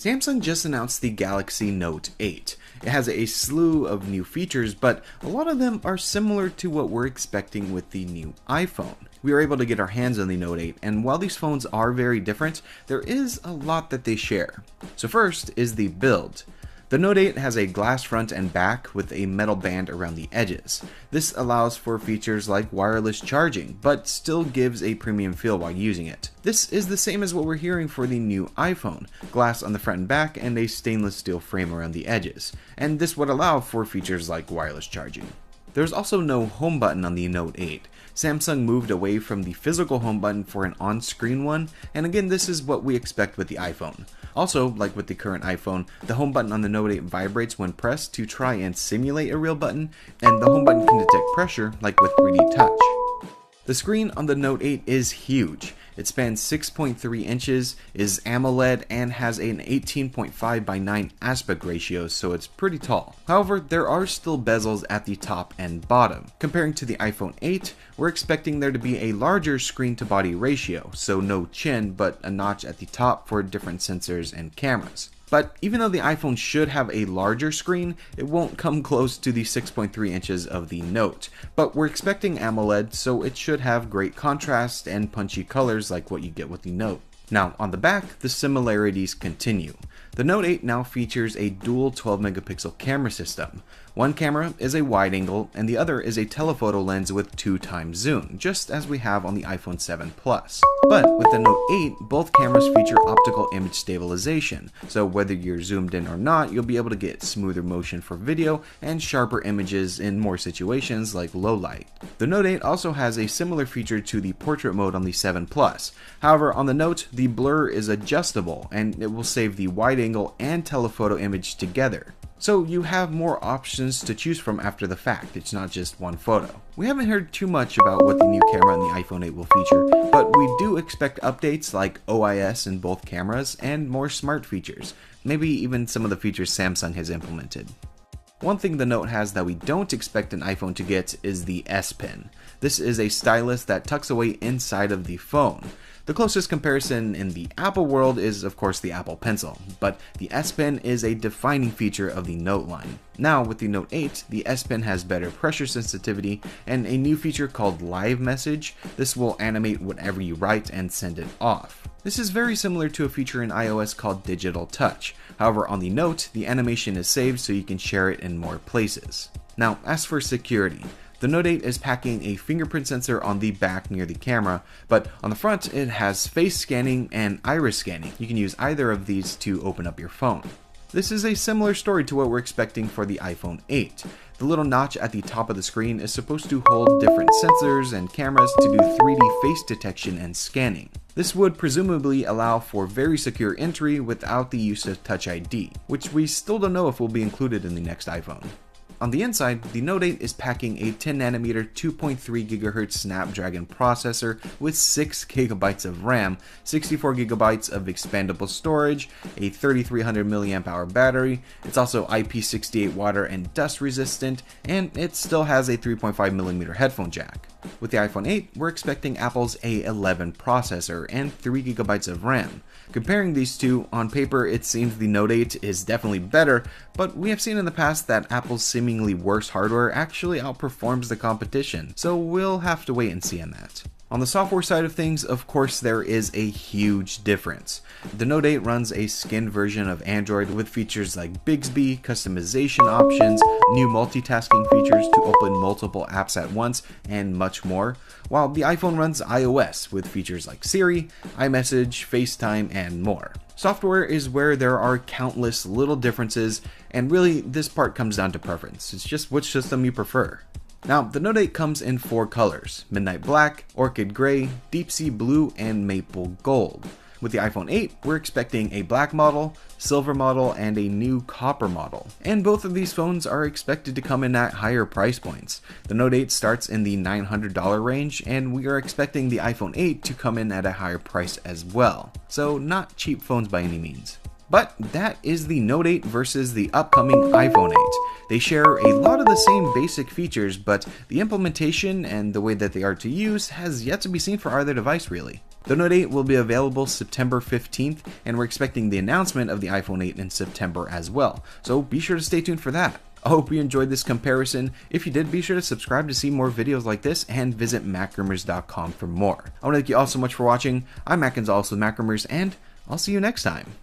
Samsung just announced the Galaxy Note 8. It has a slew of new features, but a lot of them are similar to what we're expecting with the new iPhone. We were able to get our hands on the Note 8, and while these phones are very different, there is a lot that they share. So first is the build. The Note 8 has a glass front and back with a metal band around the edges. This allows for features like wireless charging, but still gives a premium feel while using it. This is the same as what we're hearing for the new iPhone, glass on the front and back and a stainless steel frame around the edges, and this would allow for features like wireless charging. There's also no home button on the Note 8. Samsung moved away from the physical home button for an on-screen one, and again, this is what we expect with the iPhone. Also, like with the current iPhone, the home button on the Note 8 vibrates when pressed to try and simulate a real button, and the home button can detect pressure like with 3D Touch. The screen on the Note 8 is huge. It spans 6.3 inches, is AMOLED, and has an 18.5 by 9 aspect ratio, so it's pretty tall. However, there are still bezels at the top and bottom. Comparing to the iPhone 8, we're expecting there to be a larger screen to body ratio, so no chin, but a notch at the top for different sensors and cameras. But even though the iPhone should have a larger screen, it won't come close to the 6.3 inches of the Note. But we're expecting AMOLED, so it should have great contrast and punchy colors like what you get with the Note. Now, on the back, the similarities continue. The Note 8 now features a dual 12 megapixel camera system. One camera is a wide angle, and the other is a telephoto lens with 2x zoom, just as we have on the iPhone 7 Plus. But with the Note 8, both cameras feature optical image stabilization, so whether you're zoomed in or not, you'll be able to get smoother motion for video and sharper images in more situations like low light. The Note 8 also has a similar feature to the portrait mode on the 7 Plus. However, on the Note, the blur is adjustable, and it will save the wide angle and telephoto image together. So you have more options to choose from after the fact, it's not just one photo. We haven't heard too much about what the new camera on the iPhone 8 will feature, but we do expect updates like OIS in both cameras and more smart features, maybe even some of the features Samsung has implemented. One thing the Note has that we don't expect an iPhone to get is the S Pen. This is a stylus that tucks away inside of the phone. The closest comparison in the Apple world is of course the Apple Pencil, but the S Pen is a defining feature of the Note line. Now with the Note 8, the S Pen has better pressure sensitivity and a new feature called Live Message. This will animate whatever you write and send it off. This is very similar to a feature in iOS called Digital Touch. However, on the Note, the animation is saved so you can share it in more places. Now, as for security, the Note 8 is packing a fingerprint sensor on the back near the camera, but on the front it has face scanning and iris scanning. You can use either of these to open up your phone. This is a similar story to what we're expecting for the iPhone 8. The little notch at the top of the screen is supposed to hold different sensors and cameras to do 3D face detection and scanning. This would presumably allow for very secure entry without the use of Touch ID, which we still don't know if will be included in the next iPhone. On the inside, the Note 8 is packing a 10nm 2.3 GHz Snapdragon processor with 6GB of RAM, 64GB of expandable storage, a 3300 mAh battery. It's also IP68 water and dust resistant, and it still has a 3.5mm headphone jack. With the iPhone 8, we're expecting Apple's A11 processor and 3GB of RAM. Comparing these two, on paper it seems the Note 8 is definitely better, but we have seen in the past that Apple's seemingly worse hardware actually outperforms the competition, so we'll have to wait and see on that. On the software side of things, of course, there is a huge difference. The Note 8 runs a skinned version of Android with features like Bixby, customization options, new multitasking features to open multiple apps at once, and much more, while the iPhone runs iOS with features like Siri, iMessage, FaceTime, and more. Software is where there are countless little differences, and really this part comes down to preference. It's just which system you prefer. Now, the Note 8 comes in 4 colors: Midnight Black, Orchid Gray, Deep Sea Blue, and Maple Gold. With the iPhone 8, we're expecting a black model, silver model, and a new copper model. And both of these phones are expected to come in at higher price points. The Note 8 starts in the $900 range, and we are expecting the iPhone 8 to come in at a higher price as well. So not cheap phones by any means. But that is the Note 8 versus the upcoming iPhone 8. They share a lot of the same basic features, but the implementation and the way that they are to use has yet to be seen for either device really. The Note 8 will be available September 15th, and we're expecting the announcement of the iPhone 8 in September as well, so be sure to stay tuned for that. I hope you enjoyed this comparison. If you did, be sure to subscribe to see more videos like this and visit MacRumors.com for more. I want to thank you all so much for watching. I'm Mac Gonzalez with MacRumors, and I'll see you next time.